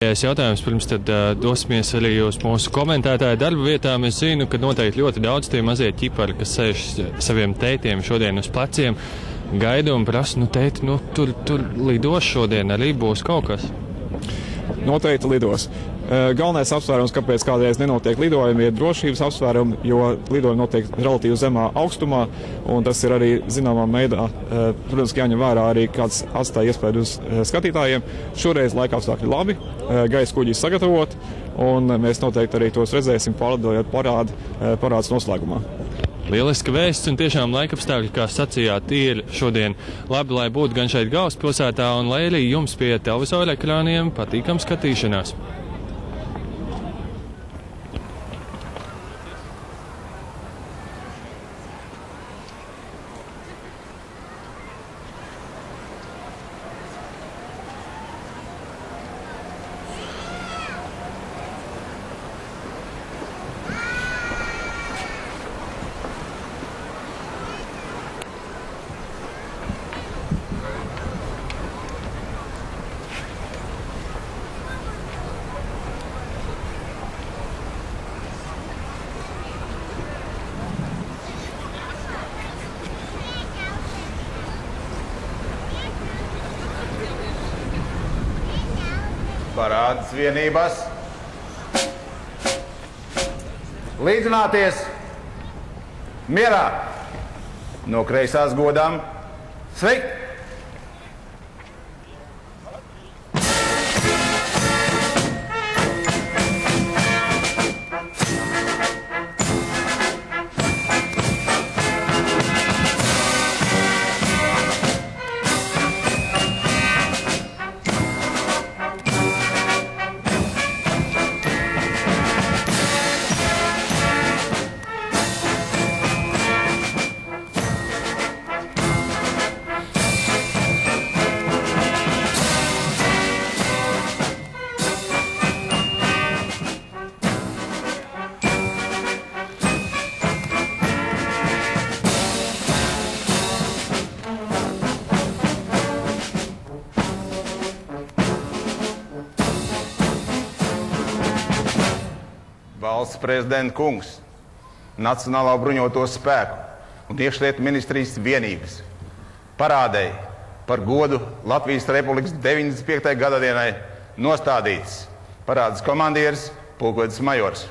Jautājums pirms tad dosimies arī uz mūsu komentētāju darba vietām. Es zinu, ka noteikti ļoti daudz tie mazie ķipari, kas sēž saviem tētiem šodien uz pleciem, gaida un prasa, tēti, tur lidos šodien arī būs kaut kas. Noteikti lidos. Galvenais apsvērums, kāpēc kādreiz nenotiek lidojumi, ir drošības apsvērumi, jo lidojumi notiek relatīvi zemā augstumā, un tas ir arī zināmā veidā, protams, jāņem vērā arī kāds atstāja iespēju uz skatītājiem. Šoreiz laika apstākļi labi, gaisa kuģi sagatavot, un mēs noteikti arī tos redzēsim pārlidojot parāds noslēgumā. Lieliski vēsts un tiešām laikapstākļi, kā sacījāt, ir šodien labi, lai būtu gan šeit galvaspilsētā un lai arī jums pie televizora ekrāniem patīkam skatīšanās. Parādas vienības. Līdzināties. Mierā. No kreisās godām. Sveikt! Valsts prezidenta kungs, Nacionālā bruņoto spēku un iekšlietu ministrijas vienības parādēji par godu Latvijas Republikas 95. gadadienai nostādīts parādas komandieris pulkvedis majors.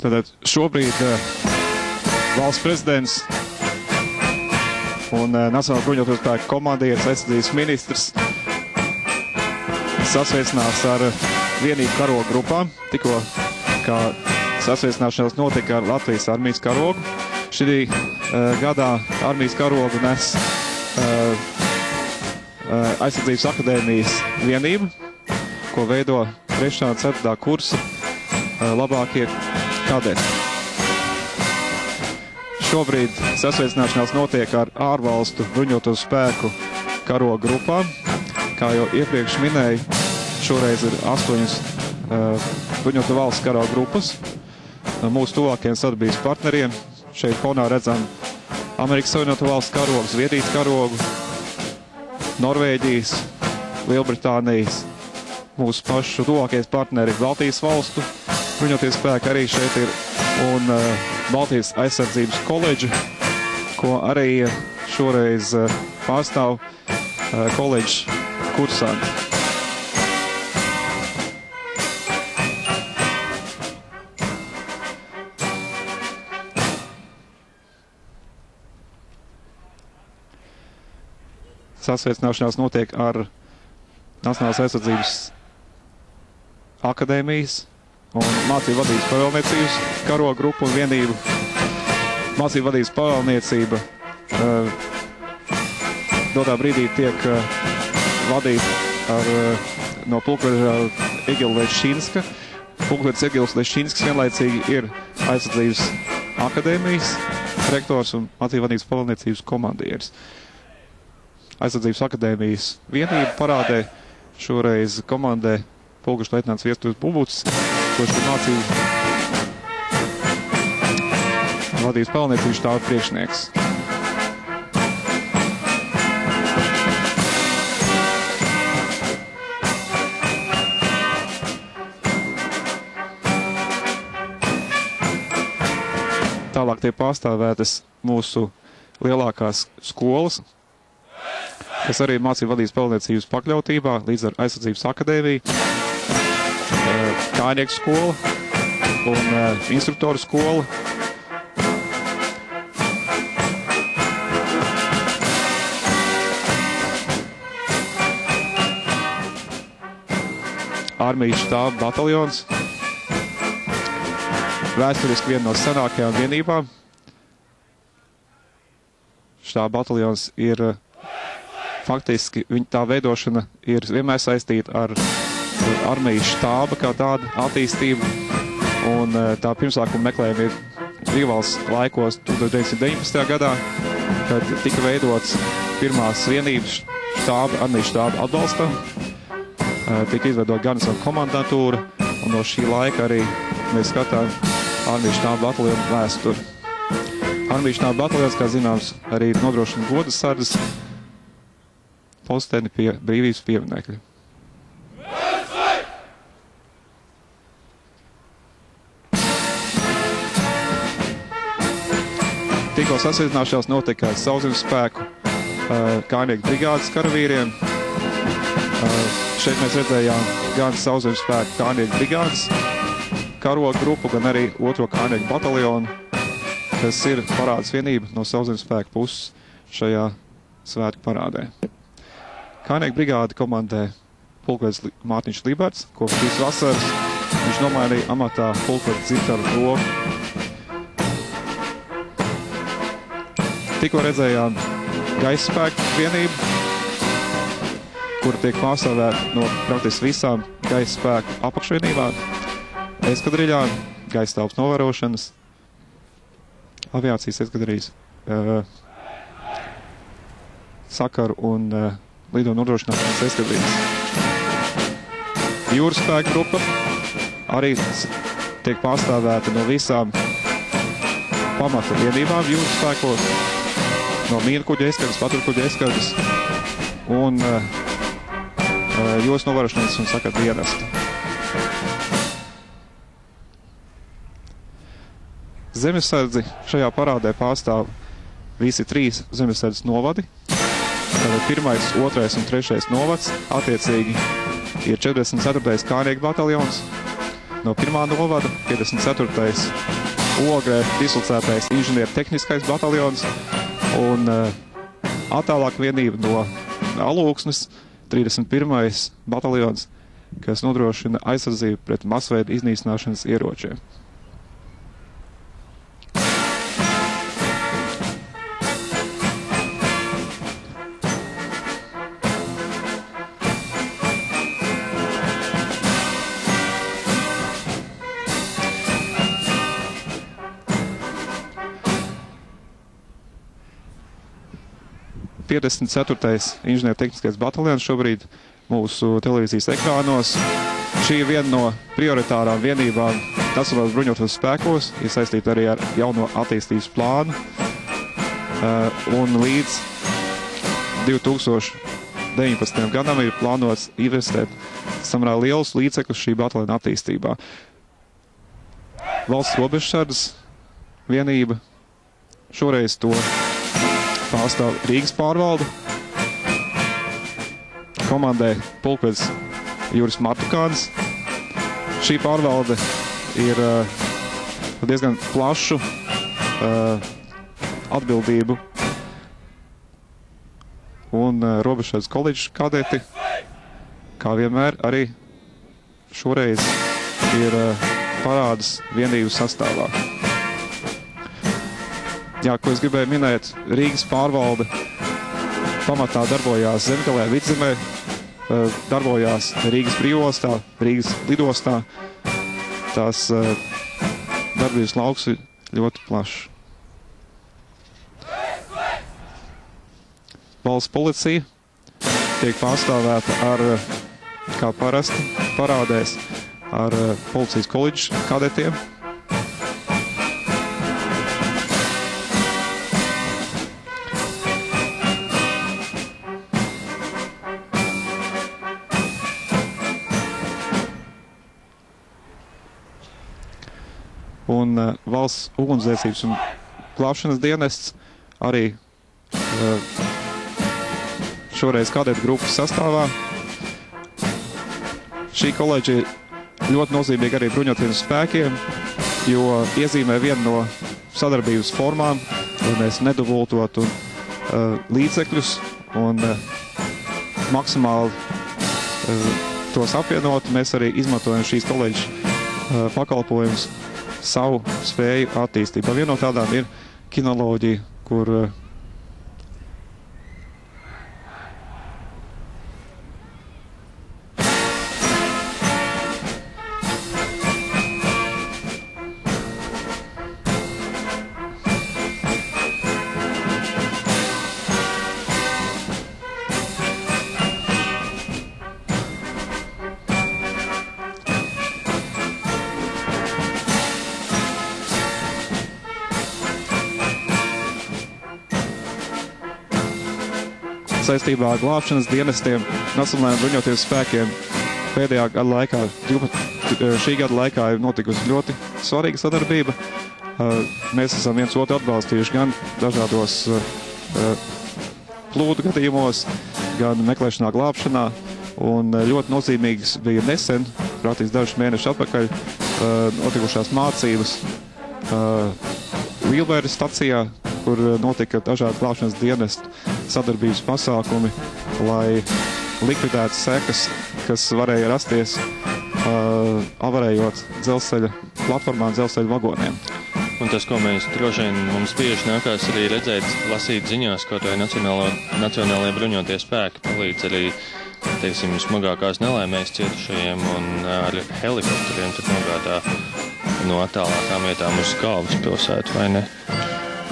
Tātad šobrīd valsts prezidents un Nacionālā bruņoto spēku komandieris, aizsardzības ministrs sasveicinās ar vienību karogu grupām. Tikko kā sasveicināšanās notika ar Latvijas armijas karogu. Šī gadā armijas karogu nes aizsardzības akadēmijas vienība, ko veido 3. un 4. kursa labākie kadeti. Šobrīd sasveicināšanās notiek ar ārvalstu bruņoto spēku karogu grupām. Kā jau iepriekš minēju, šoreiz ir 8 bruņoto valsts karogu grupas. Mūsu tuvākajiem sadarbības partneriem šeit fonā redzam Amerikas Savienoto valstu karogu, Zviedrijas karogu, Norvēģijas, Lielbritānijas, mūsu pašu tuvākajais partneri Baltijas valstu bruņotie spēki arī šeit ir, un Baltijas aizsardzības koledža, ko arī šoreiz pārstāv koledžas kursanti. Sasveicināšanās notiek ar Nacionālās aizsardzības akadēmijas un mācību vadības pavēlniecības karogu grupu un vienību. Mācību vadības pavēlniecība dotā brīdī tiek vadīta no pulkvedža Egila Leščinska. Pulkvedis Egils Leščinskis vienlaicīgi ir aizsardzības akadēmijas rektors un mācību vadības pavēlniecības komandieris. aizsardzības akadēmijas vienību parādē. Šoreiz komandē pulkveža leitnants Viesturs Bubuts, kurš ir mācību vadības pelniecības štāba priekšnieks. Tālāk tiek pārstāvētas mūsu lielākās skolas, kas arī mācību vadības pelniecības pakļautībā līdz ar aizsardzības akadēmiju, kājnieku skola un instruktoru skola. Armijas štāba bataljons. Vēsturiski viena no senākajām vienībām. Štāba bataljons ir faktiski, tā veidošana ir vienmēr saistīta ar armijas štāba kā tāda attīstība. Un tā pirmsākuma meklējumi ir brīvvalsts laikos 1919. gadā, kad tika veidots pirmās vienības štāba, armijas štāba atbalstam. Tika izveidot garnizona komandantūra, un no šī laika arī mēs skatām armijas štāba bataljonu vēsturi. Armijas štāba bataljons, kā zināms, arī nodrošina goda sardzes posteni pie brīvības pieminekļa. Tikko sasveicināšanās notika ar Sauszemes spēku kājnieku brigādes karavīriem. Šeit mēs redzējām gan Sauszemes spēku kājnieku brigādes karogu grupu, gan arī 2. kājnieku bataljonu, kas ir parādas vienība no Sauszemes spēku puses šajā svētku parādē. Kājnieku brigādi komandē pulkvedis Mārtiņš Liberts, kopš šīs vasaras viņš nomainīja amatā pulkvedis Dzirtaru Roku. Tikko redzējām gaisa spēku vienību, kura tiek pārstāvēta no praktiski visām gaisa spēku apakšvienībām, eskadriļām, gaisa telpas novērošanas, aviācijas eskadrijas, sakaru un lido nodrošināšanas eskadrijas. Jūras spēku grupa arī tiek pārstāvēta no visām pamata vienībām jūras spēkos, no mīnkuģa eskadras, paturkuģa eskadras un jūras novērošanas un sakaru dienesta. Zemesardzi šajā parādē pārstāv visi 3 zemesardzes novadi. Tātad 1., 2. un 3. novads, attiecīgi ir 44. kājnieku bataljons, no 1. novada 54. Ogrē dislocētais inženieru tehniskais bataljons un attālāk vienība no Alūksnes 31. bataljons, kas nodrošina aizsardzību pret masveida iznīcināšanas ieročiem. ...54. inženieru tehniskais bataljons šobrīd mūsu televīzijas ekrānos. Šī ir viena no prioritārām vienībām Nacionālajos bruņotajos spēkos, ir saistīta arī ar jauno attīstības plānu. Un līdz 2019. gadam ir plānots investēt samērā lielus līdzekļus šī bataljona attīstībā. Valsts robežsardzes vienība šoreiz to pārstāv Rīgas pārvalde. Komandē pulkvedis Juris Martukāns. Šī pārvalde ir diezgan plašu atbildību un robežsardzes koledžas kadeti, kā vienmēr arī šoreiz ir parādas vienību sastāvā. Jā, ko es gribēju minēt, Rīgas pārvalde pamatā darbojās Zemgalē, Vidzemē, darbojās Rīgas brīvostā, Rīgas lidostā. Tās darbības lauks ir ļoti plašs. Valsts policija tiek pārstāvēta ar, kā parasti parādēs, ar policijas koledžas kadetiem. Un valsts ugunsdzēsības un glābšanas dienests arī šoreiz kadetu grupas sastāvā. Šī koledža ir ļoti nozīmīga arī bruņotajiem spēkiem, jo iezīmē vienu no sadarbības formām, lai mēs nedubultotu līdzekļus un maksimāli tos apvienot. Mēs arī izmantojam šīs koledžas pakalpojumus savu spēju attīstībā. Viena no tādām ir kinoloģija, kur saistībā ar glābšanas dienestiem, nacionālajiem bruņotajiem spēkiem pēdējā gada laikā, šī gada laikā ir notikusi ļoti svarīga sadarbība. Mēs esam viens otru atbalstījuši gan dažādos plūdu gadījumos, gan meklēšanā glābšanā. Un ļoti nozīmīgs bija nesen, praktiski dažus mēnešus atpakaļ, notikušās mācības Vilbēras stacijā, kur notika dažādi glābšanas dienestu sadarbības pasākumi, lai likvidētu sekas, kas varēja rasties avarējot dzelzceļa platformām, dzelzceļa vagoniem. Un tas, ko mēs droši vien mums bieži nākās arī redzēt, lasīt ziņās, kaut vai nacionālajie bruņotie spēki palīdz arī, teiksim, smagākās nelaimēs cietušajiem un ar helikopteriem tad nogādā no attālākām vietām uz galvaspilsētu, vai ne?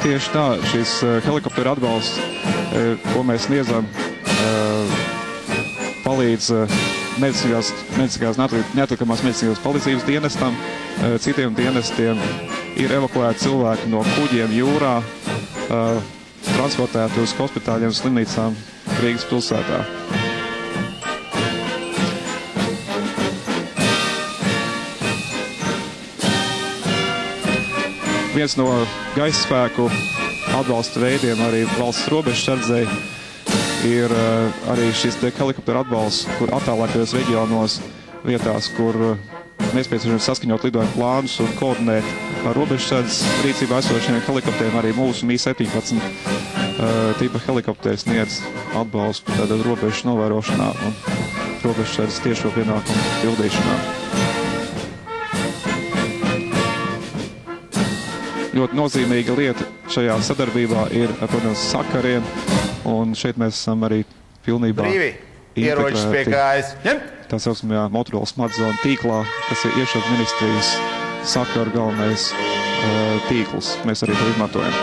Tieši tā, šis helikoptera atbalsts, ko mēs sniedzam, palīdz neatliekamās medicīniskās palīdzības dienestam, citiem dienestiem ir evakuēti cilvēki no kuģiem jūrā, transportēti uz hospitāļiem, slimnīcām Rīgas pilsētā. Viens no gaisa spēku atbalsta veidiem arī valsts robežsardzei ir arī šis helikoptera atbalsts, kur attālākajos reģionos vietās, kur nepieciešams saskaņot lidojumu plānus un koordinēt ar robežsardzes rīcībā esošiem helikopteriem. Arī mūsu Mi-17 tipa helikopteri sniedz atbalstu tātad robežu novērošanā un robežsardzes tiešo pienākumu pildīšanā. Ļoti nozīmīga lieta šajā sadarbībā ir, protams, sakariem, un šeit mēs esam arī pilnībā integrēti tā saucamajā Motorola smartzonu tīklā, kas ir iekšlietu ministrijas sakaru galvenais tīkls. Mēs arī to izmantojam.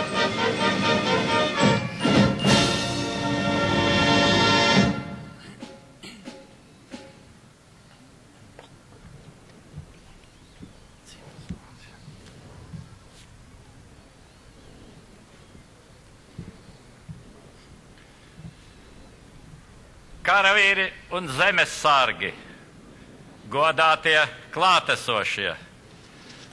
Karavīri un zemes sargi, godātie klātesošie,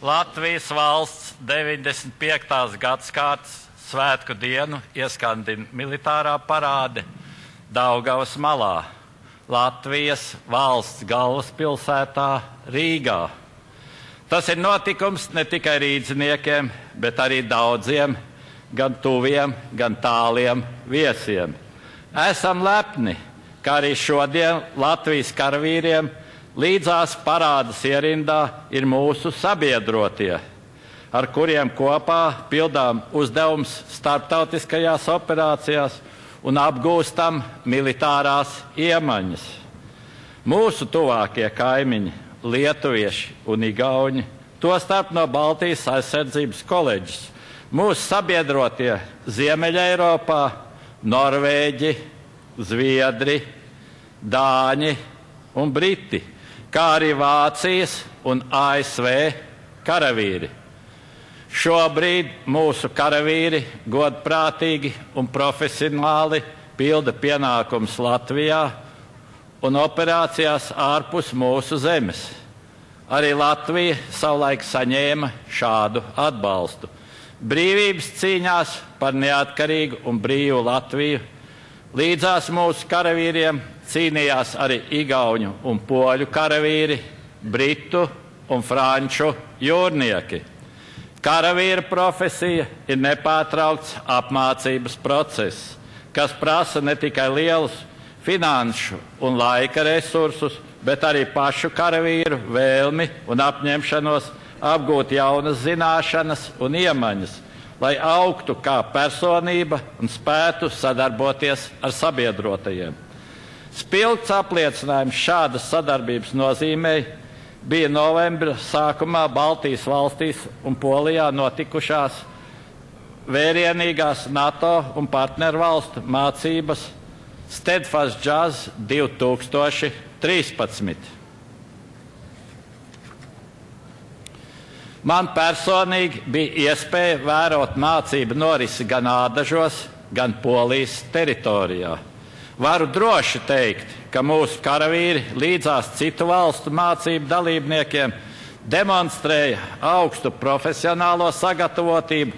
Latvijas valsts 95. gadskārtas svētku dienu ieskandina militārā parāde Daugavas malā, Latvijas valsts galvaspilsētā Rīgā. Tas ir notikums ne tikai rīdziniekiem, bet arī daudziem, gan tuviem, gan tāliem viesiem. Esam lepni, kā arī šodien Latvijas karavīriem līdzās parādas ierindā ir mūsu sabiedrotie, ar kuriem kopā pildām uzdevums starptautiskajās operācijās un apgūstam militārās iemaņas. Mūsu tuvākie kaimiņi, lietuvieši un igauņi, tostarp no Baltijas aizsardzības koledžas, mūsu sabiedrotie Ziemeļa Eiropā, Norvēģi, Zviedri, dāņi un briti, kā arī Vācijas un ASV karavīri. Šobrīd mūsu karavīri godprātīgi un profesionāli pilda pienākumus Latvijā un operācijās ārpus mūsu zemes. Arī Latvija savulaik saņēma šādu atbalstu. Brīvības cīņās par neatkarīgu un brīvu Latviju līdzās mūsu karavīriem cīnījās arī igauņu un poļu karavīri, britu un franču jūrnieki. Karavīra profesija ir nepārtraukts apmācības process, kas prasa ne tikai lielus finanšu un laika resursus, bet arī pašu karavīru vēlmi un apņemšanos apgūt jaunas zināšanas un iemaņas, lai augtu kā personība un spētu sadarboties ar sabiedrotajiem. Spilgts apliecinājums šādas sadarbības nozīmei bija novembra sākumā Baltijas valstīs un Polijā notikušās vērienīgās NATO un partnervalstu mācības Steadfast Jazz 2013. Man personīgi bija iespēja vērot mācību norisi gan Ādažos, gan Polijas teritorijā. Varu droši teikt, ka mūsu karavīri līdzās citu valstu mācību dalībniekiem demonstrēja augstu profesionālo sagatavotību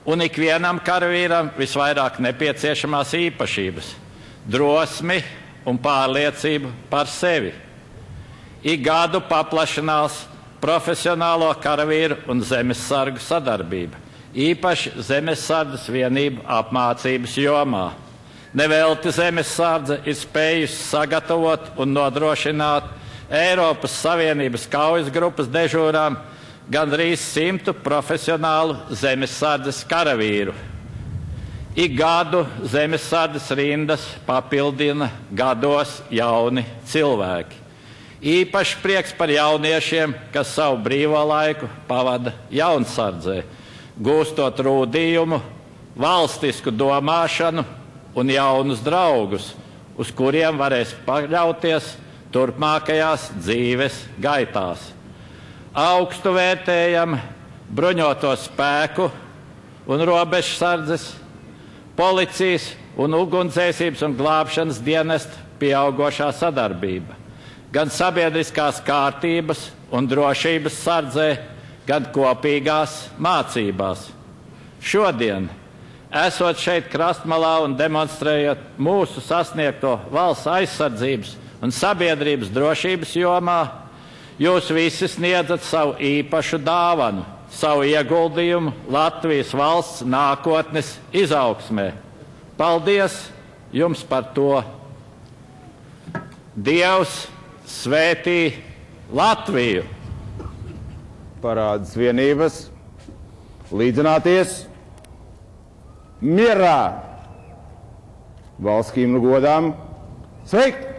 un ikvienam karavīram visvairāk nepieciešamās īpašības – drosmi un pārliecību par sevi. Ik gadu paplašinās profesionālo karavīru un zemesargu sadarbība, īpaši zemesardzes vienību apmācības jomā. Nevelti zemesardze ir spējusi sagatavot un nodrošināt Eiropas Savienības kaujas grupas dežūrām gandrīz 100 profesionālu zemesardzes karavīru. Ik gadu zemesardzes rindas papildina gados jauni cilvēki. Īpaši prieks par jauniešiem, kas savu brīvo laiku pavada jaunsardzē, gūstot rūdījumu, valstisku domāšanu un jaunus draugus, uz kuriem varēs paļauties turpmākajās dzīves gaitās. Augstu vērtējam bruņoto spēku un robežsardzes, policijas un ugunsdzēsības un glābšanas dienesta pieaugošā sadarbība. Gan sabiedriskās kārtības un drošības sardzē, gan kopīgās mācībās. Šodien, esot šeit krastmalā un demonstrējot mūsu sasniegto valsts aizsardzības un sabiedrības drošības jomā, jūs visi sniedzat savu īpašu dāvanu, savu ieguldījumu Latvijas valsts nākotnes izaugsmē. Paldies jums par to! Dievs svētī Latviju! Parādas vienības, līdzināties mierā, valsts himnu godām sveikt!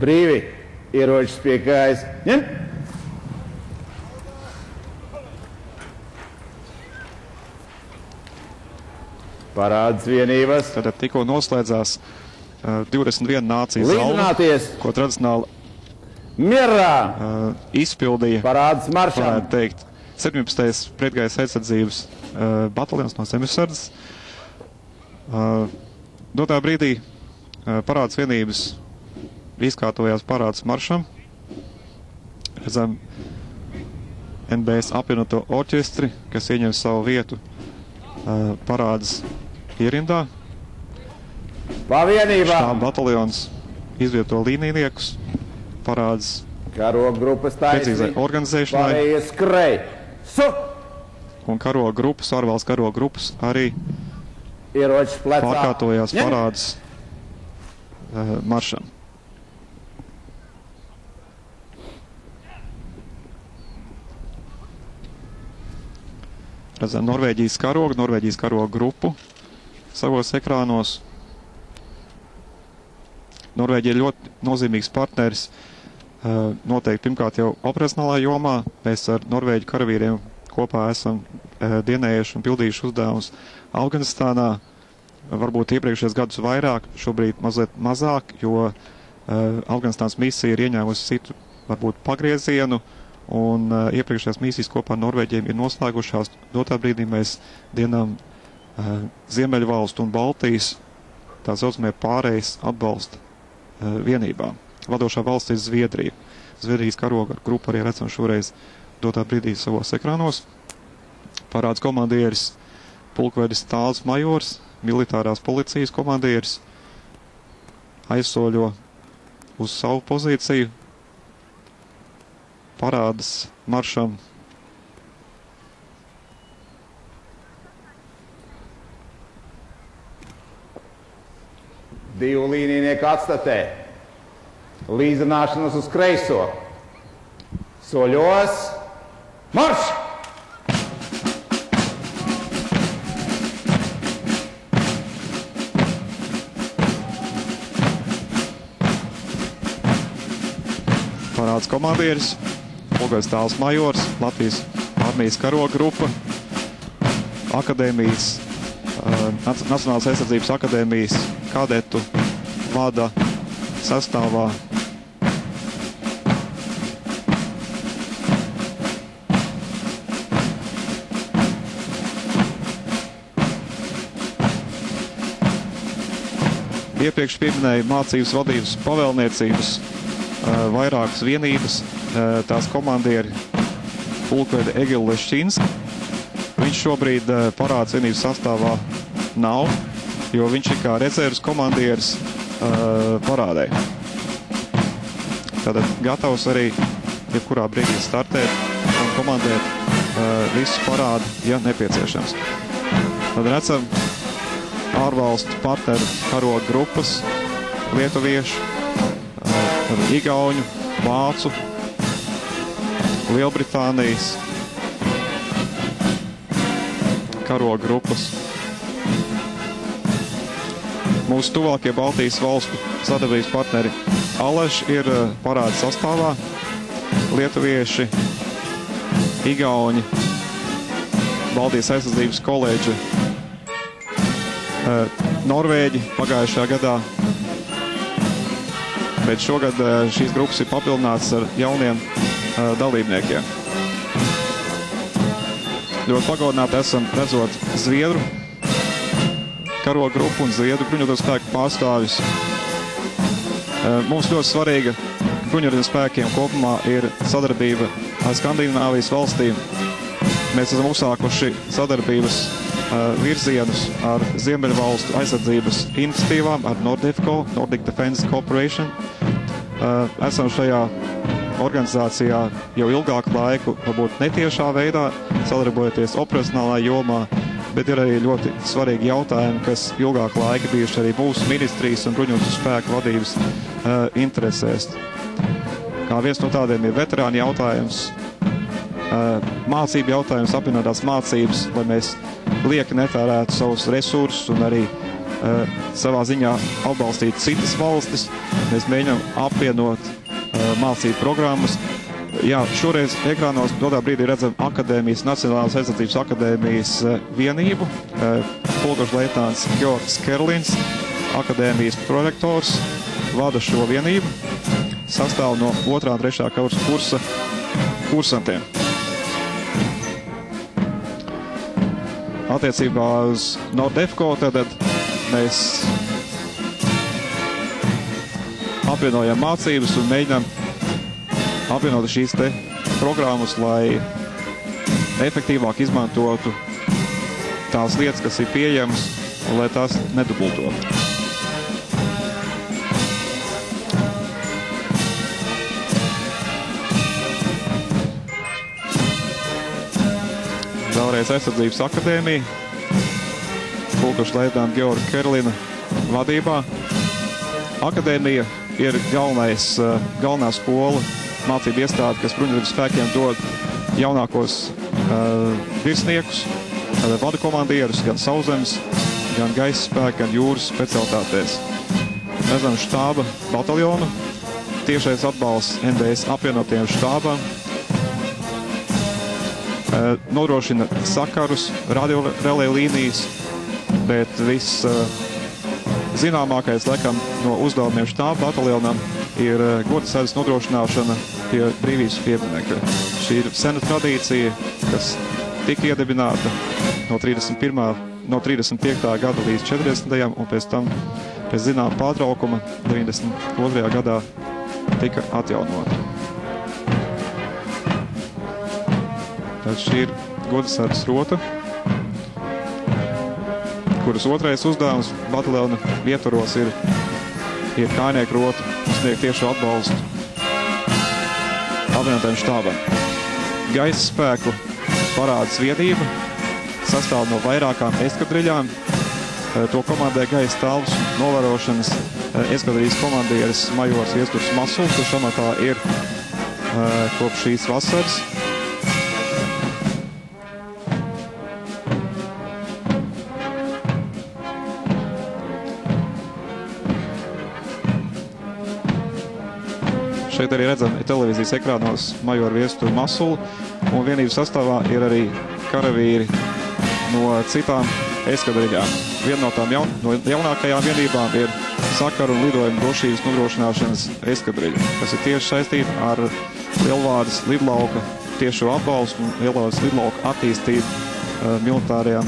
Brīvi. Ieročus pie kājas. Ņem! Parādas vienības. Tad tikko noslēdzās 21 nācijas zāle, Līdzināties. ko tradicionāli Mierā. izpildīja, Parādas maršam. varētu teikt, 17. pretgaisa aizsardzības bataljons no Zemesardzes. Dotā brīdī parādas vienības izkārtojās parādas maršam. Redzam NBS apvienoto orķestri, kas ieņem savu vietu parādas ierindā. Pavienībā. Štāba bataljons izvieto līnijniekus parādas Karoga grupas precīzai taisnī. organizēšanai. Pārējie skrej. Un karoga grupas, ārvalsts karoga grupas arī Ieročus plecā. pārkārtojās Ņem! parādas maršam. Redzam Norvēģijas karoga grupu savos ekrānos. Norvēģija ir ļoti nozīmīgs partneris. Noteikti pirmkārt jau operacionālā jomā. Mēs ar Norvēģu karavīriem kopā esam dienējuši un pildījuši uzdevumus Afganistānā. Varbūt iepriekšējos gadus vairāk, šobrīd mazliet mazāk, jo Afganistānas misija ir ieņēmusi citu, varbūt pagriezienu, un iepriekšējās misijas kopā ar Norvēģiem ir noslēgušās. Dotā brīdī mēs dienām Ziemeļvalstu un Baltijas tā saucamie pārējais atbalsta vienībām. Vadošā valsts ir Zviedrija. Zviedrijas karoga grupa arī redzam šoreiz dotā brīdī savos ekrānos. Parāds komandieris pulkvedis Tāls Majors, militārās policijas komandieris, aizsoļo uz savu pozīciju. Parādas maršam. Divu līnijnieku atstatē. Līdzināšanos uz kreiso. Soļos. Marš! Parāds komandieris, pulkvedis Tāls Majors, Latvijas armijas karoga grupa, akadēmijas, Nacionālās aizsardzības akadēmijas kadetu vada sastāvā iepriekš pieminēja mācības vadības pavēlniecības vairākas vienības, tās komandieri pulkvedi Egilu Leščinski. Viņš šobrīd parādas vienības sastāvā nav, jo viņš ir kā rezerves komandieris parādē. Tātad gatavs arī jebkurā brīdī startēt un komandēt visu parādu, ja nepieciešams. Tad redzam ārvalstu partneru karoga grupas, lietuviešu, igauņu, vācu, Lielbritānijas karoga grupas. Mūsu tuvākie Baltijas valstu sadarbības partneri Aleš ir parāda sastāvā, lietuvieši, igauņi, Baltijas aizsardzības koledža, Norvēģi pagājušajā gadā, bet šogad šīs grupas ir papildinātas ar jauniem dalībniekiem. Ļoti pagodināti esam redzot Zviedru karoga grupu un Zviedru bruņoto spēku pārstāvis. Mums ļoti svarīga bruņotajiem spēkiem kopumā ir sadarbība ar Skandināvijas valstīm. Mēs esam uzsākuši sadarbības virzienus ar Ziemeļvalstu aizsardzības iniciatīvām, ar Nordefco, Nordic Defense Corporation. Esam šajā organizācijā jau ilgāku laiku, varbūt netiešā veidā, sadarbojoties operacionālā jomā, bet ir arī ļoti svarīgi jautājumi, kas ilgāku laiku bijuši arī mūsu ministrijas un bruņotu spēku vadības interesēs. Kā viens no tādiem ir veterāni jautājums, mācību jautājums, apvienotās mācības, lai mēs lieki netērētu savus resursus un arī savā ziņā atbalstīt citas valstis. Mēs mēģinām apvienot mācību programmas. Jā, šoreiz ekrānos dotā brīdī redzam Akadēmijas, Nacionālās aizsardzības akadēmijas vienību. Pulgažu leitnants Georgs Kerlins, Akadēmijas prorektors, vada šo vienību. Sastāv no 2. un 3. kursa kursantiem. Attiecībā uz Nordefco tad mēs apvienojam mācības un mēģinām apvienot šīs te programmas, lai efektīvāk izmantotu tās lietas, kas ir pieejamas, un lai tās nedubultotu. Vēlreiz aizsardzības akadēmija, pulkašu leitnanta Georga Kerlina vadībā. Akadēmija ir galvenā skola, mācību iestāde, kas bruņuģu spēkiem dod jaunākos virsniekus, vada komandierus, gan sauszemes, gan gaisa spēku, gan jūras specialitātēs. Redzam štāba bataljonu, tiešais atbalsts NBS apvienotajiem štābām, nodrošina sakarus, radiorelē līnijas, bet viss zināmākais, laikam, no uzdevumiem štāba bataljonam ir godasardzes nodrošināšana pie brīvības pieminekļa. Šī ir sena tradīcija, kas tika iedibināta no 35. gada līdz 40. un pēc tam, pēc zinām pārtraukuma, 92. gadā tika atjaunota. Tad šī ir godasardzes rota, kuras otrais uzdevums bataljona ietvaros ir kājnieku rota, sniegt tiešu atbalstu apvienotajam štābam. Gaisa spēku parādes vienība sastāv no vairākām eskadriļām. To komandē gaisa telpas novērošanas eskadrijas komandieris majors Viesturs Masuls, kurš amatā ir kopš šīs vasaras. Šeit arī redzam televīzijas ekrānos majoru Viesturu Masulu, un vienības sastāvā ir arī karavīri no citām eskadriļām. Viena no tām jaunākajām vienībām ir sakaru un lidojumu drošības nodrošināšanas eskadriļa, kas ir tieši saistīta ar Lielvārdes lidlauka tiešo atbalstu un Lielvārdes lidlauka attīstību militārajām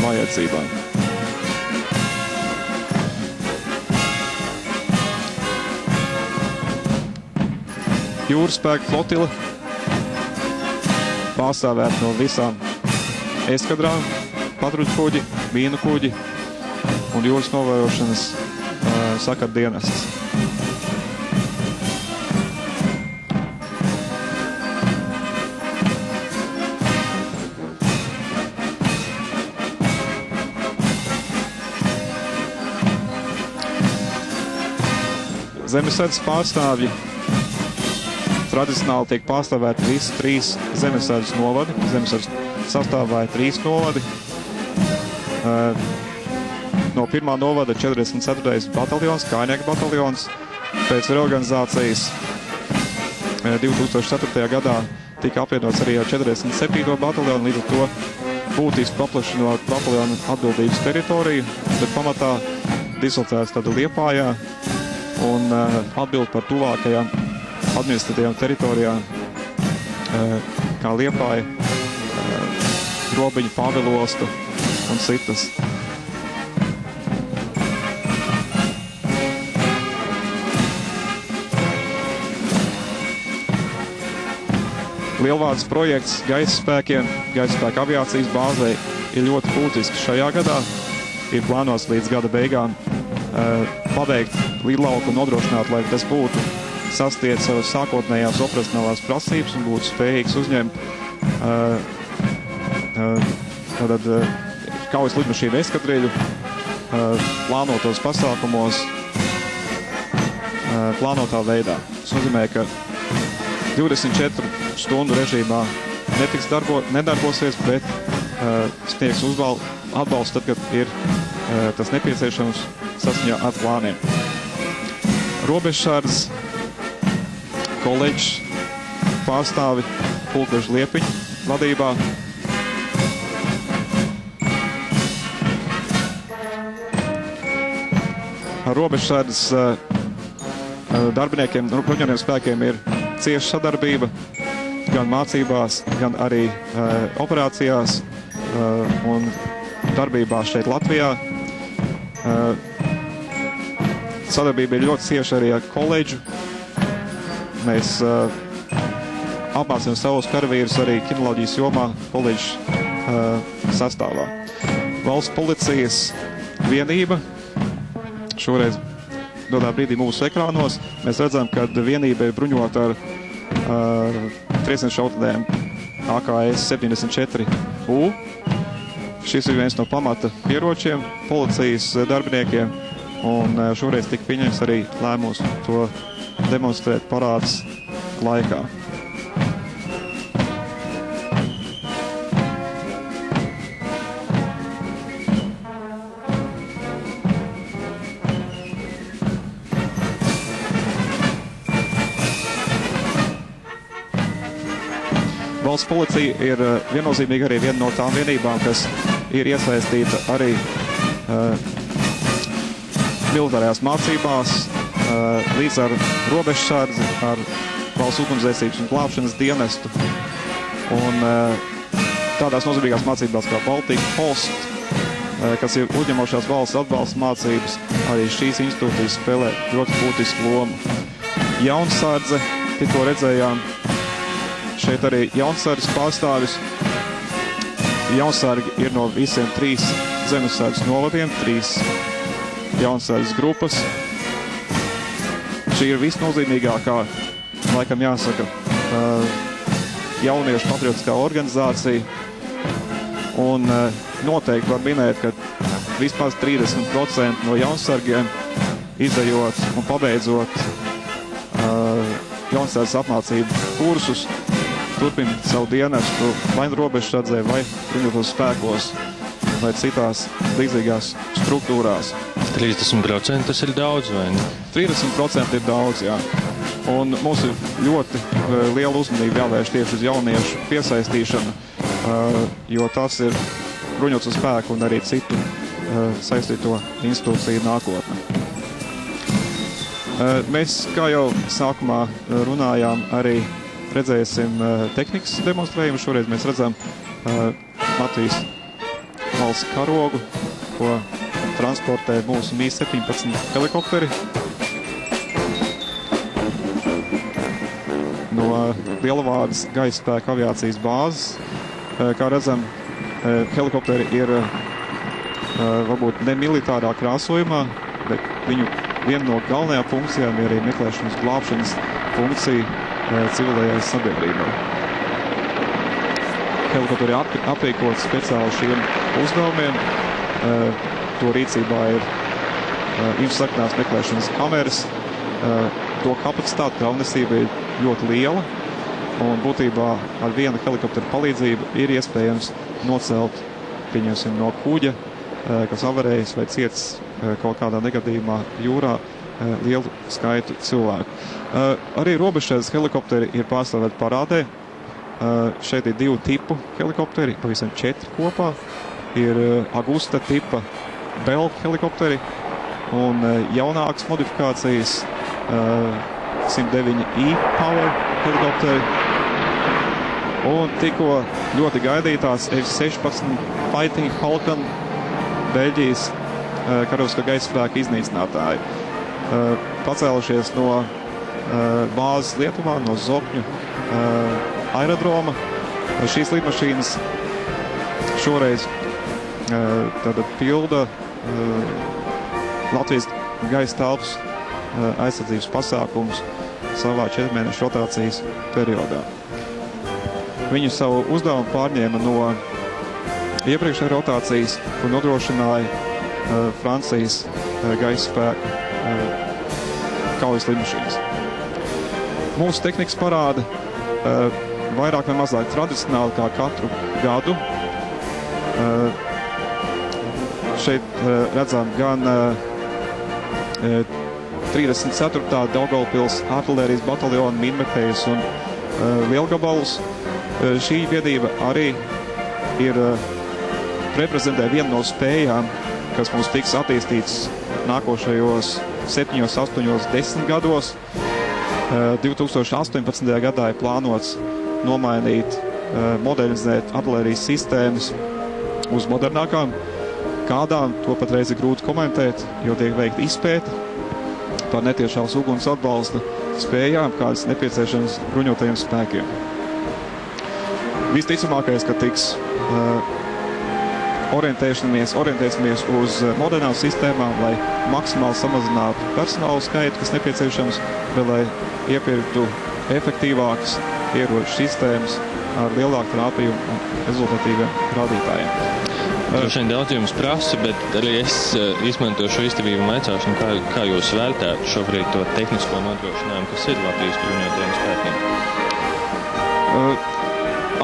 vajadzībām. Jūras spēku flotile pārstāvēt no visām eskadrām, patruļu kuģi, mīnu kuģi un jūras novērošanas sakaru dienests. Zemesardzes pārstāvji tradicionāli tiek pārstāvēti visi 3 zemesardzes novadi. Zemesardzes sastāvā ir 3 novadi. No 1. novada 44. bataljons, kājnieku bataljons. Pēc reorganizācijas 2004. gadā tika apvienots arī ar 47. bataljonu, līdz ar to būtiski paplašinot bataljonu atbildības teritoriju, bet pamatā dislocēts tad Liepājā un atbild par tuvākajām administratīvām teritorijām, kā Liepāja, Robiņa, Pāvilosta un citas. Lielvārdes projekts gaisa spēkiem, gaisa spēku aviācijas bāzē ir ļoti būtisks šajā gadā. Ir plānots līdz gada beigām pabeigt lidlauku un nodrošināt, lai tas būtu sastiet savas sākotnējās operacionālās prasības un būtu spējīgs uzņemt kaujas lidmašīnu eskadriļu plānotos pasākumos plānotā veidā. Tas nozīmē, ka 24 stundu režīmā nedarbosies, bet sniegs atbalstu tad, kad ir tas nepieciešams saskaņā ar plāniem. Robežsardzes koledžas pārstāvi pulkveža Liepiņa vadībā. Ar robežsardzes darbiniekiem, bruņotajiem spēkiem ir cieša sadarbība gan mācībās, gan arī operācijās un darbībās šeit Latvijā. Sadarbība ir ļoti cieša arī ar koledžu. Mēs apmācām savus karavīrus arī kinoloģijas jomā koledžas sastāvā. Valsts policijas vienība šoreiz dodā brīdī mūsu ekrānos. Mēs redzam, ka vienība ir bruņota ar triecienu šautaviem AKS 74U. Šis ir viens no pamata ieročiem policijas darbiniekiem, un šoreiz tika pieņems arī lēmums to demonstrēt parādes laikā. Valsts policija ir viennozīmīgi arī viena no tām vienībām, kas ir iesaistīta arī militārajās mācībās, līdz ar robežsardzi, ar valsts ugunsdzēsības un glābšanas dienestu. Un tādās nozīmīgās mācībās kā Baltika Post, kas ir uzņemošās valsts atbalsta mācības, arī šīs institūcijas spēlē ļoti būtisku lomu. Jaunsardze, tikko redzējām, šeit arī jaunsardzes pārstāvis. Jaunsargi ir no visiem 3 zemesardzes novadiem, 3 jaunsardzes grupas. Šī ir visnozīmīgākā, laikam jāsaka, jauniešu patriotiskā organizācija. Un noteikti var minēt, ka vismaz 30% no jaunsargiem izejot un pabeidzot jaunsardzes apmācību kursus, turpina savu dienestu vai robežsardzē, vai bruņotos spēkos, vai citās līdzīgās struktūrās. 30% tas ir daudz, vai ne? 30% ir daudz, jā. Un mums ir ļoti liela uzmanība jāvērš tieši uz jauniešu piesaistīšanu, jo tas ir bruņoto spēku un arī citu saistīto institūciju nākotne. Mēs, kā jau sākumā runājām, arī redzēsim tehnikas demonstrējumu. Šoreiz mēs redzam Latvijas valsts karogu, ko transportē mūsu Mi-17 helikopteri no Lielvārdes gaisa spēka aviācijas bāzes. Kā redzam, helikopteri ir varbūt ne militārā krāsojumā, bet viņu viena no galvenajām funkcijām ir arī meklēšanas glābšanas funkcija civilajai sabiedrībai. Helikopteri aprīkot speciāli šiem uzdevumiem. To rīcībā ir infrasarkanās meklēšanas kameras. To kapacitāte, kravnesība ir ļoti liela. Un būtībā ar viena helikoptera palīdzību ir iespējams nocelt, pieņemsim, no kuģa, kas avarējas vai ciets kaut kādā negadījumā jūrā, lielu skaitu cilvēku. Arī robežsardzes helikopteri ir pārstāvēti parādē. Šeit ir 2 tipu helikopteri, pavisam 4 kopā. Ir Augusta tipa Bell helikopteri un jaunākas modifikācijas 109i Power helikopteri. Un tikko ļoti gaidītās F-16 Fighting Falcon, Beļģijas karavīru gaisa spēka iznīcinātāji. Pacēlušies no bāzes Lietuvā, no Zokņu aerodroma. Šīs lidmašīnas šoreiz pilda Latvijas gaisa telpas aizsardzības pasākumus savā 4 mēnešu rotācijas periodā. Viņi savu uzdevumu pārņēma no iepriekšējā rotācijas un nodrošināja Francijas gaisa spēku kaujas lidmašīnas. Mūsu tehnikas parāda vairāk vai mazāk tradicionāli kā katru gadu. šeit redzam gan 34. Daugavpils artilērijas bataljona minmetējus un lielgabalus. Šī vienība arī reprezentē vienu no spējām, kas mums tiks attīstīts nākošajos 7, 8, 10 gados. 2018. gadā ir plānots nomainīt, modernizēt artilērijas sistēmas uz modernākām. Kādām to patreiz ir grūti komentēt, jo tiek veikta izpēta par netiešās uguns atbalsta spējām, kādas nepieciešamas bruņotajiem spēkiem. Visticamākais, ka tiks orientēsimies uz modernām sistēmām, lai maksimāli samazinātu personāla skaitu, kas nepieciešams, bet lai iepirktu efektīvākas ieroču sistēmas ar lielāku trāpījumu un rezultatīviem rādītājiem. Droši vien daudz jums prasa, bet arī es izmantošu šo izdevību maicāšanu, kā jūs vērtētu šobrīd to tehnisko nodrošinājumu, kas ir Latvijas bruņotajiem spēkiem.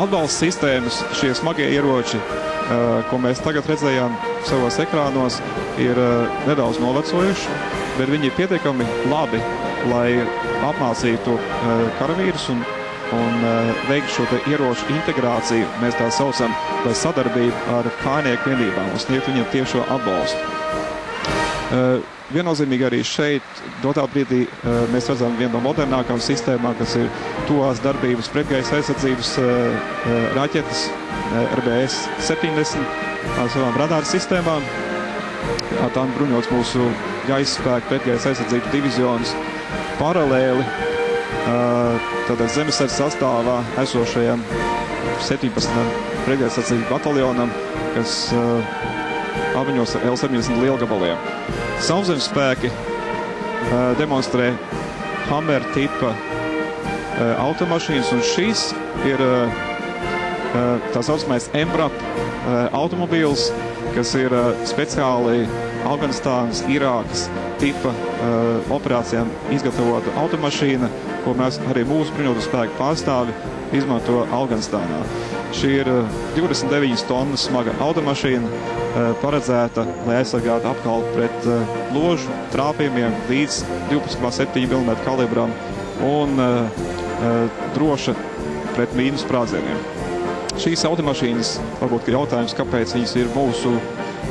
Atbalsta sistēmas, šie smagie ieroči, ko mēs tagad redzējām savos ekrānos, ir nedaudz novecojuši, bet viņi ir pietiekami labi, lai apmācītu karavīrus un veikt šo te ieroču integrāciju, mēs tā saucam, vai sadarbību ar kājnieku vienībām un sniegt viņiem tiešo atbalstu. Viennozīmīgi arī šeit, dotā brīdī, mēs redzam vienu no modernākām sistēmām, kas ir tuvās darbības pretgaisa aizsardzības raķetes RBS 70 ar savām radāru sistēmām. Tām bruņots mūsu gaisa spēku pretgaisa aizsardzības divizionas paralēli tātad zemesardze sastāvā esošajam 17. pretgaisa aizsardzības bataljonam, kas apviņos ar L-70 lielgabaliem. Sauszemes spēki demonstrē Hammer tipa automašīnas, un šīs ir tā saucamais MRAP automobīls, kas ir speciāli Afganistānas, Irākas tipa operācijām izgatavota automašīna, ko mēs arī mūsu bruņoto spēku pārstāvi izmanto Afganistānā. Šī ir 29 tonnas smaga automašīna, paredzēta, lai aizsargātu apkalpi pret ložu trāpījumiem līdz 12,7 mm kalibram un droša pret mīnu sprādzieniem. Šīs automašīnas, varbūt jautājums, kāpēc viņas ir mūsu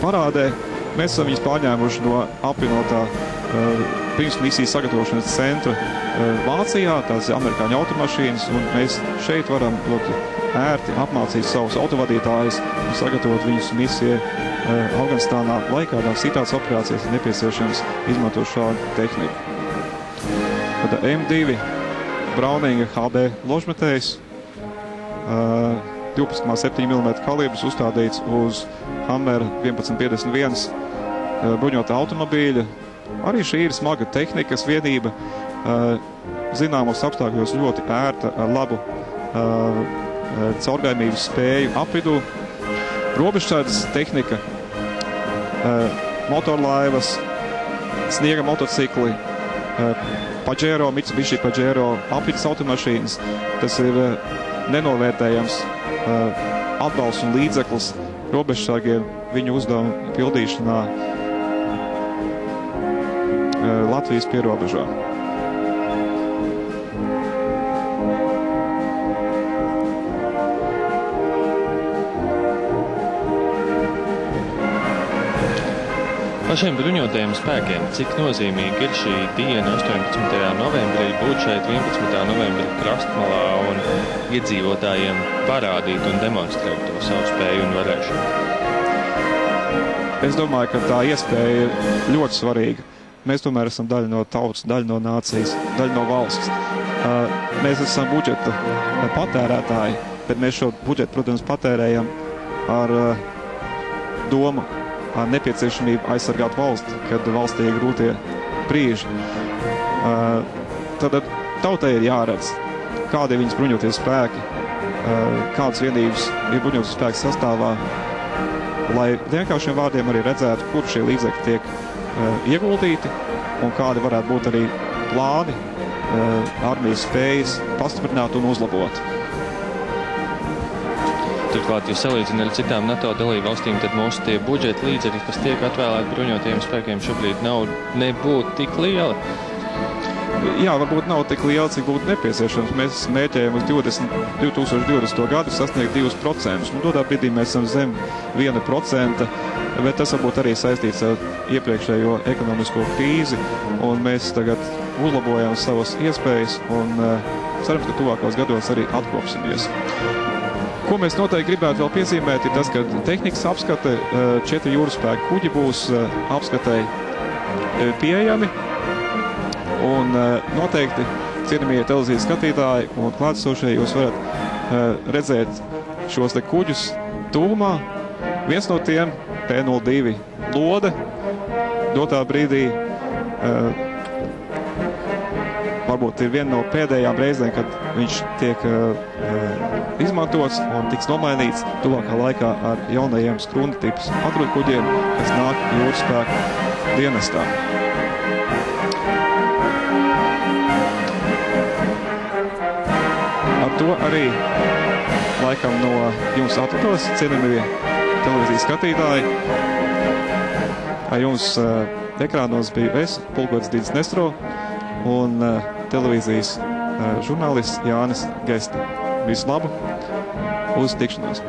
parādē, mēs esam viņas pārņēmuši no apvienotā pirmsmisijas sagatavošanas centra Vācijā, tās ir amerikāņu automašīnas, un mēs šeit varam ļoti ērti apmācīt savus autovadītājus un sagatavot viņus misijai Afganistānā, lai kādās citās operācijas ir nepieciešams izmantot šādu tehniku. Tad M2 Browninga HB ložmetējs, 12,7 mm kalibrs uzstādīts uz Hammer 1151 bruņota automobīļa. Arī šī ir smaga tehnikas vienība, zināmos apstākļos ļoti ērta, ar labu caurgājumības spēju apvidū. Robežsardzes tehnika, motorlaivas, sniega motocikli, Pajero, Mitsubishi Pajero apvidas automašīnas. Tas ir nenovērtējams atbalsts un līdzeklis robežsargiem viņu uzdevumu pildīšanā Latvijas pierobežā. Pašiem bruņotajiem spēkiem, cik nozīmīgi ir šī diena 18. novembrī būt šeit 11. novembrī Krastmalā un iedzīvotājiem parādīt un demonstrēt to savu spēju un varēšanu? Es domāju, ka tā iespēja ir ļoti svarīga. Mēs tomēr esam daļa no tautas, daļa no nācijas, daļa no valsts. Mēs esam budžeta patērētāji, bet mēs šo budžetu, protams, patērējam ar domu, ar nepieciešamību aizsargāt valsti, kad valstī ir grūtie brīži. Tad tautai ir jāredz, kādi ir viņas bruņotie spēki, kādas vienības ir bruņoties spēku sastāvā, lai vienkāršiem vārdiem arī redzētu, kur šie līdzekļi tiek ieguldīti un kādi varētu būt arī plāni armijas spējas pastiprināt un uzlabot. Turklāt, ja salīdzina ar citām NATO dalību valstīm, tad mūsu tie budžeta līdzekļi, kas tiek atvēlēti bruņotajiem spēkiem, šobrīd nav nebūtu tik lieli. Jā, varbūt nav tik liela, cik būtu nepieciešams. Mēs mērķējam uz 2020. gadu sasniegt 2%. Tādā brīdī mēs esam zem 1%, bet tas varbūt arī saistīts ar iepriekšējo ekonomisko krīzi, un mēs tagad uzlabojam savas iespējas un cerams, ka tuvākos gados arī atkopsimies. Ko mēs noteikti gribētu vēl piezīmēt, ir tas, ka tehnikas apskate 4 jūras spēku kuģi būs apskatei pieejami. Un noteikti, cienījamie televīzijas skatītāji un klātesošie, jūs varat redzēt šos te kuģus tuvumā. Viens no tiem, P-02 Lode, dotā brīdī varbūt ir viena no pēdējām reizēm, kad viņš tiek izmantots un tiks nomainīts tuvākā laikā ar jaunajiem skrunda tipas patruļkuģiem, kas nāk jūras spēku dienestā. Ar to arī laikam no jums atvados, cienījamie televīzijas skatītāji. Ar jums ekrānos biju es, pulkvedis Dīdis Nestro, un televīzijas žurnālists Jānis Gesta. Visu labu, uz tikšanos!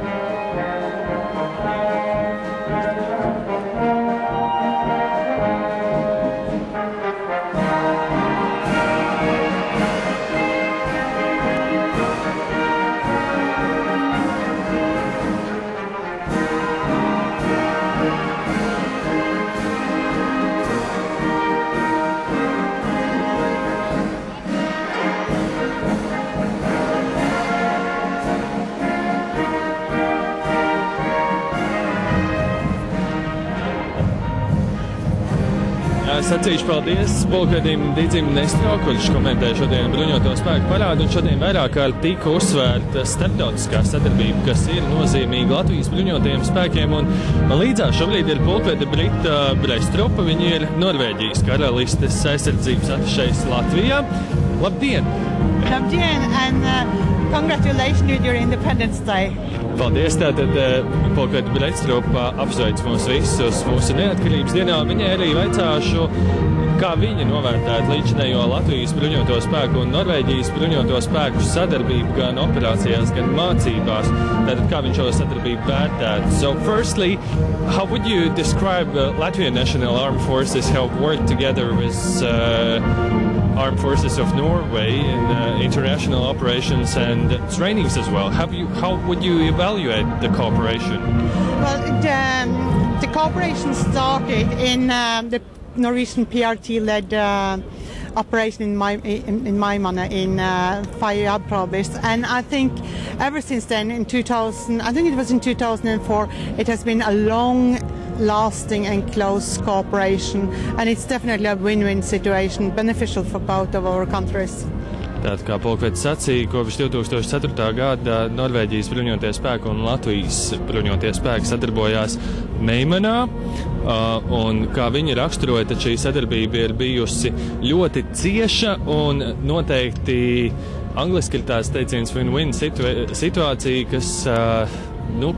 Sacīšu paldies pulkvedim Dīdzim Nestro, kurš komentē šodien bruņoto spēku parādu, un šodien vairāk kārt tika uzsvērta starptautiskā sadarbība, kas ir nozīmīga Latvijas bruņotajiem spēkiem, un man līdzās šobrīd ir pulkvede Brita Breistrupa, viņa ir Norvēģijas karalistes aizsardzības atašejs Latvijā. Labdien! Labdien, and congratulations with your Independence Day. Paldies, tātad pulkvede Breistrupa apsveic mūs visus mūsu neatkarības dienā. Viņai arī vaicāšu, kā viņa novērtētu līdzinējo Latvijas bruņoto spēku un Norvēģijas bruņoto spēku sadarbību gan operācijās, gan mācībās. Tātad, kā viņš šo sadarbību vērtētu? So, firstly, how would you describe Latvian National Armed Forces have worked together with Armed Forces of Norway in international operations and trainings as well? How would you evaluate the cooperation? Well, the cooperation started in the Norwegian PRT-led operation in Maimanna in Faryab province, and I think ever since then, in 2004, it has been a long-lasting and close cooperation, and it's definitely a win-win situation, beneficial for both of our countries. Tātad, kā pulkvedis sacīja, kopš 2004. gada Norvēģijas bruņotie spēki un Latvijas bruņotie spēki sadarbojās Maimanā, un kā viņi raksturoja, tad šī sadarbība ir bijusi ļoti cieša un noteikti angliski ir tās teiciens win-win situācija, kas,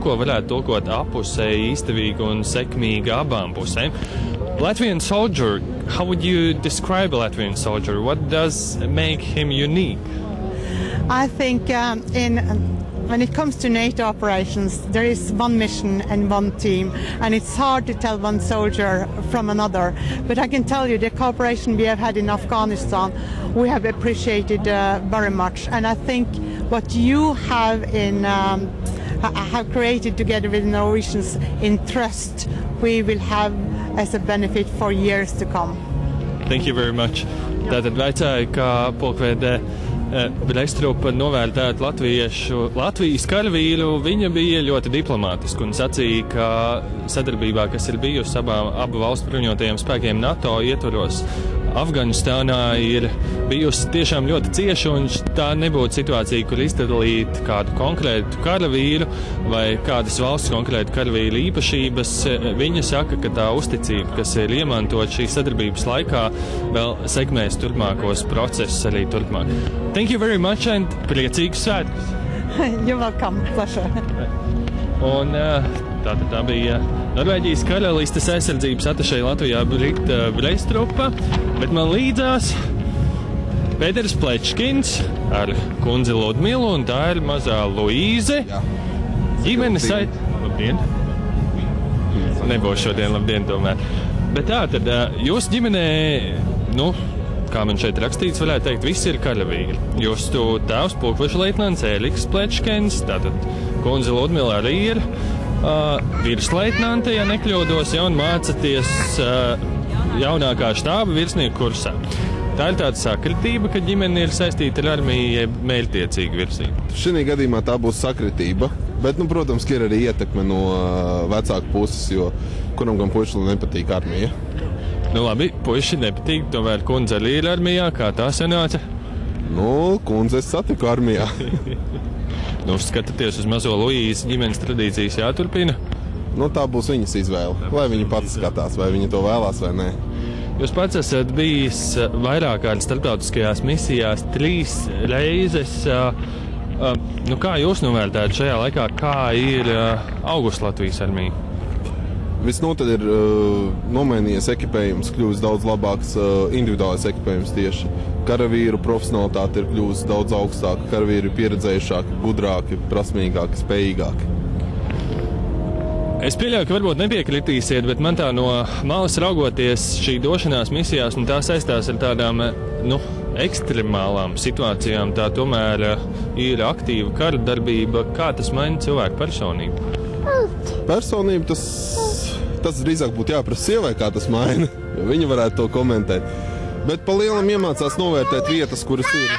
ko varētu tulkot apusēji izdevīga un sekmīga abām pusēm. Latvian soldier, how would you describe a Latvian soldier? What does make him unique? I think when it comes to NATO operations, there is one mission and one team, and it's hard to tell one soldier from another. But I can tell you the cooperation we have had in Afghanistan, we have appreciated very much. And I think what you have have created together with the Norwegians in trust, we will have as a benefit for years to come. Thank you very much. Tātad vaicāja, kā pulkvede Breistrupa novērtētu Latvijas karavīru. Viņa bija ļoti diplomātiska un sacīja, ka sadarbībā, kas ir bijusi abu valstu bruņotajiem spēkiem NATO ietvaros Afganistānā, ir bijusi tiešām ļoti cieša, un tā nebūtu situācija, kur izdalīt kādu konkrētu karavīru vai kādas valsts konkrētu karavīru īpašības. Viņa saka, ka tā uzticība, kas ir iemantot šīs sadarbības laikā, vēl sekmēs turpmākos procesus arī turpmāk. Thank you very much and priecīgus svētkus! You're welcome. Pleasure. Un tā bija Norvēģijas karalistes aizsardzības atašeja Latvijā Brita Breistrupa, bet man līdzās Pēters Plečkins ar kundzi Ludmilu, un tā ir mazā Luīze. Ģimenes Labdien! Nebūs šodien labdien tomēr. Bet tā tad jūsu ģimenē, kā man šeit rakstīts, varētu teikt, visi ir karavīri. Jūsu tēvs pulkveža leitnants Ēliks Plečkins, tātad kundze Ludmila arī ir virsleitnante, ja nekļūdos, un mācaties jaunākā štāba virsnieku kursā. Tā ir tāda sakritība, ka ģimene ir saistīta ar armiju, jeb mērķtiecīga virzība. Šī gadījumā tā būs sakritība, bet, protams, ka ir arī ietekme no vecāku puses, jo kuram gan puiši nepatīk armija. Labi, puiši nepatīk, tomēr kundze arī ir armijā, kā tā sanāca? Kundze es satiku armijā. Skatāties uz mazo Luīzi, ģimenes tradīcijas jāturpina? Tā būs viņas izvēle, lai viņa pats skatās, vai viņa to vēlās vai nē. Jūs pats esat bijis vairāk kārt starptautiskajās misijās 3 reizes. Kā jūs novērtējat šajā laikā, kā ir augusi Latvijas armija? Visnotaļ ir nomainījies ekipējums, kļūst daudz labāks individuālais ekipējums tieši. Karavīru profesionalitāte ir kļūst daudz augstāka, karavīri ir pieredzējušāki, gudrāki, prasmīgāki, spējīgāki. Es pieļauju, ka varbūt nepiekritīsiet, bet man tā no malas raugoties šī došanās misijās, tā saistās ar tādām, ekstremālām situācijām. Tā tomēr ir aktīva kara darbība. Kā tas maina cilvēku personību? Personību tas drīzāk būtu jāprasa sievai, kā tas maina, jo viņa varētu to komentēt. Bet pa lielam iemācās novērtēt vietas, kuras ir.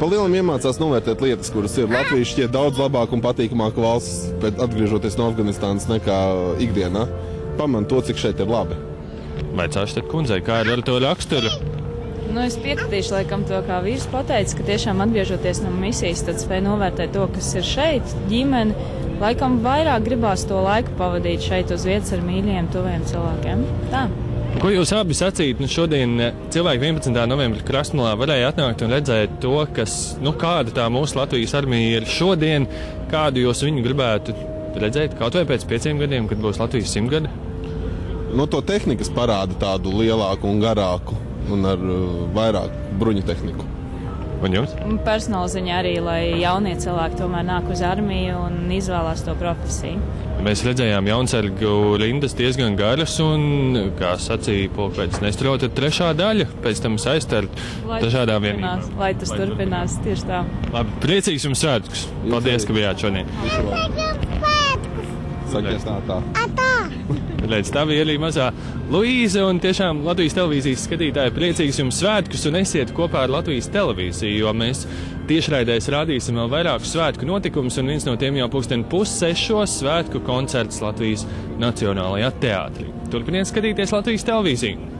Pa lielam iemācās novērtēt lietas, kuras ir. Latvija šķiet daudz labāk un patīkamāka valsts, atgriežoties no Afganistānas, nekā ikdienā. Paman to, cik šeit ir labi. Vaicāšu tad kundzei, kā ir ar to raksturu? Es piekritīšu, laikam, to, kā vīrs pateica, ka tiešām atgriežoties no misijas, tad spēj novērtēt to, kas ir šeit, ģimeni. Laikam vairāk gribās to laiku pavadīt šeit uz vietas ar mīļiem, tuviem cilvēkiem. Tā. Ko jūs abi sacīt? Šodien cilvēki 11. novembra Krastmalā varēja atnākt un redzēt to, kāda tā mūsu Latvijas armija ir šodien, kādu jūs viņu gribētu redzēt kaut vai pēc 5 gadiem, kad būs Latvijas 100 gadi? To tehnikas parāda tādu lielāku un garāku un ar vairāk bruņu tehniku. Un jums? Personāla ziņā arī, lai jaunie cilvēki tomēr nāk uz armiju un izvēlās to profesiju. Mēs redzējām jaunsargu rindas diezgan garas un, kā sacīja pulkvedis Nestro, tad 3. daļa pēc tam saistart dažādām vienībām. Lai tas turpinās, tieši tā. Labi, priecīgs jums svētkus. Paldies, ka bijāt šodien. Sakies tā. Redz, tā bija arī mazā Luīze, un tiešām Latvijas televīzijas skatītāji priecīgs jums svētkus un esiet kopā ar Latvijas televīziju, jo mēs tiešraidēs rādīsim vēl vairākus svētku notikumus, un viens no tiem jau 5:30 svētku koncerts Latvijas Nacionālajā teātrī. Turpiniet skatīties Latvijas televīziju!